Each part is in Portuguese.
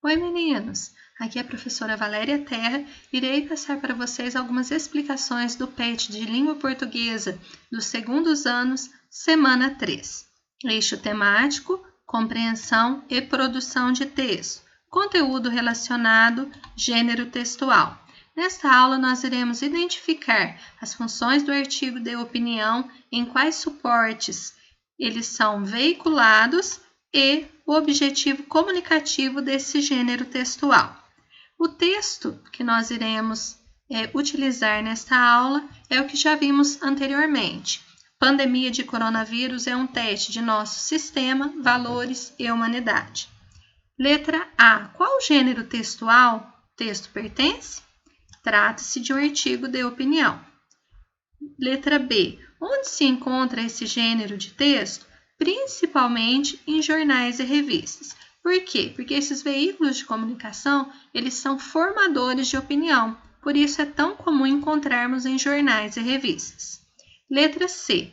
Oi meninos, aqui é a professora Valéria Terra. Irei passar para vocês algumas explicações do PET de Língua Portuguesa dos segundos anos, semana 3. Eixo temático, compreensão e produção de texto. Conteúdo relacionado, gênero textual. Nesta aula nós iremos identificar as funções do artigo de opinião, em quais suportes eles são veiculados e o objetivo comunicativo desse gênero textual. O texto que nós iremos utilizar nesta aula é o que já vimos anteriormente. Pandemia de coronavírus é um teste de nosso sistema, valores e humanidade. Letra A. Qual gênero textual o texto pertence? Trata-se de um artigo de opinião. Letra B. Onde se encontra esse gênero de texto? Principalmente em jornais e revistas. Por quê? Porque esses veículos de comunicação, eles são formadores de opinião. Por isso é tão comum encontrarmos em jornais e revistas. Letra C.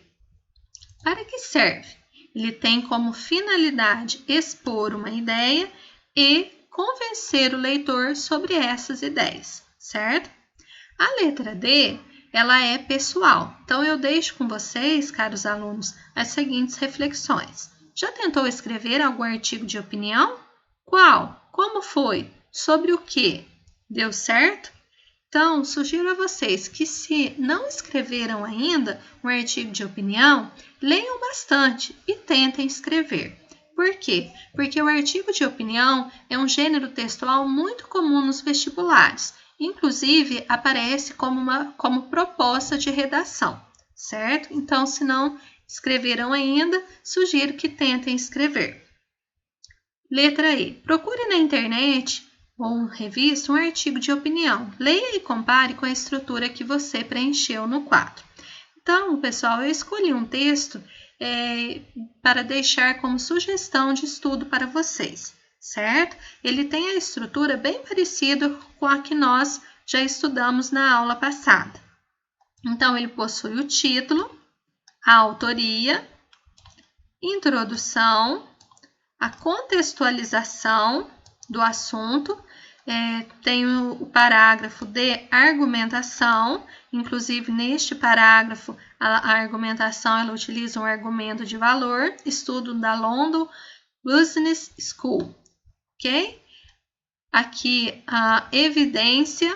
Para que serve? Ele tem como finalidade expor uma ideia e convencer o leitor sobre essas ideias, certo? A letra D, ela é pessoal. Então, eu deixo com vocês, caros alunos, as seguintes reflexões. Já tentou escrever algum artigo de opinião? Qual? Como foi? Sobre o quê? Deu certo? Então, sugiro a vocês que, se não escreveram ainda um artigo de opinião, leiam bastante e tentem escrever. Por quê? Porque o artigo de opinião é um gênero textual muito comum nos vestibulares. Inclusive, aparece como proposta de redação, certo? Então, se não escreveram ainda, sugiro que tentem escrever. Letra E. Procure na internet ou revista um artigo de opinião. Leia e compare com a estrutura que você preencheu no quadro. Então, pessoal, eu escolhi um texto para deixar como sugestão de estudo para vocês, certo? Ele tem a estrutura bem parecida com a que nós já estudamos na aula passada. Então, ele possui o título, a autoria, introdução, a contextualização do assunto, tem o parágrafo de argumentação. Inclusive, neste parágrafo, a argumentação ela utiliza um argumento de valor, estudo da London Business School, ok? Aqui a evidência,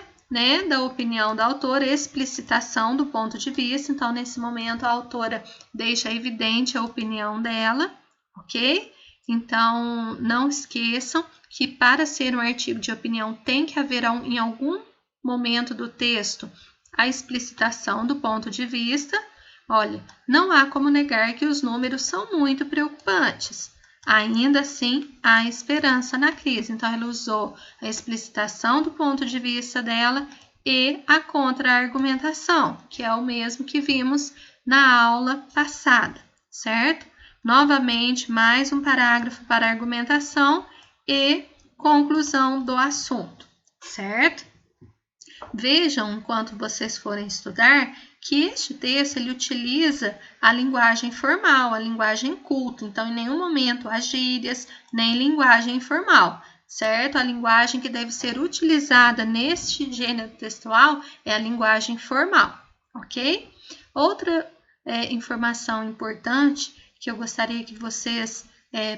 da opinião da autora, explicitação do ponto de vista. Então, nesse momento, a autora deixa evidente a opinião dela, ok? Então, não esqueçam que para ser um artigo de opinião tem que haver em algum momento do texto a explicitação do ponto de vista. Olha, não há como negar que os números são muito preocupantes. Ainda assim, há esperança na crise. Então, ela usou a explicitação do ponto de vista dela e a contra-argumentação, que é o mesmo que vimos na aula passada, certo? Novamente, mais um parágrafo para argumentação e conclusão do assunto, certo? Vejam, enquanto vocês forem estudar, que este texto ele utiliza a linguagem formal, a linguagem culta. Então, em nenhum momento há gírias, nem linguagem informal, certo? A linguagem que deve ser utilizada neste gênero textual é a linguagem formal, ok? Outra informação importante que eu gostaria que vocês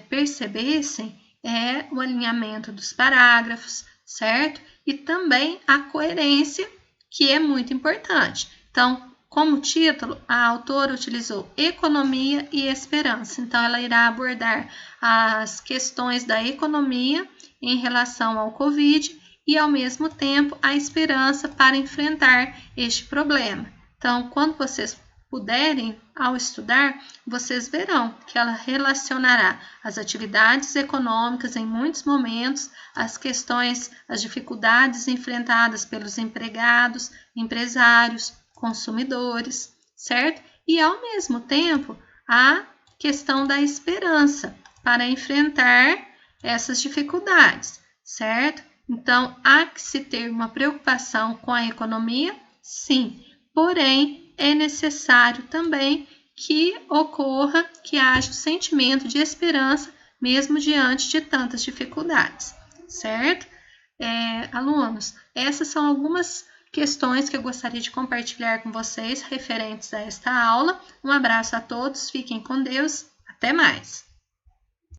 percebessem é o alinhamento dos parágrafos, certo? E também a coerência, que é muito importante. Então, como título, a autora utilizou economia e esperança. Então, ela irá abordar as questões da economia em relação ao Covid e, ao mesmo tempo, a esperança para enfrentar este problema. Então, quando vocês puderem, ao estudar, vocês verão que ela relacionará as atividades econômicas em muitos momentos, as questões, as dificuldades enfrentadas pelos empregados, empresários, consumidores, certo? E, ao mesmo tempo, a questão da esperança para enfrentar essas dificuldades, certo? Então, há que se ter uma preocupação com a economia, sim, porém, é necessário também que ocorra, que haja o sentimento de esperança, mesmo diante de tantas dificuldades, certo? Alunos, essas são algumas questões que eu gostaria de compartilhar com vocês referentes a esta aula. Um abraço a todos, fiquem com Deus, até mais!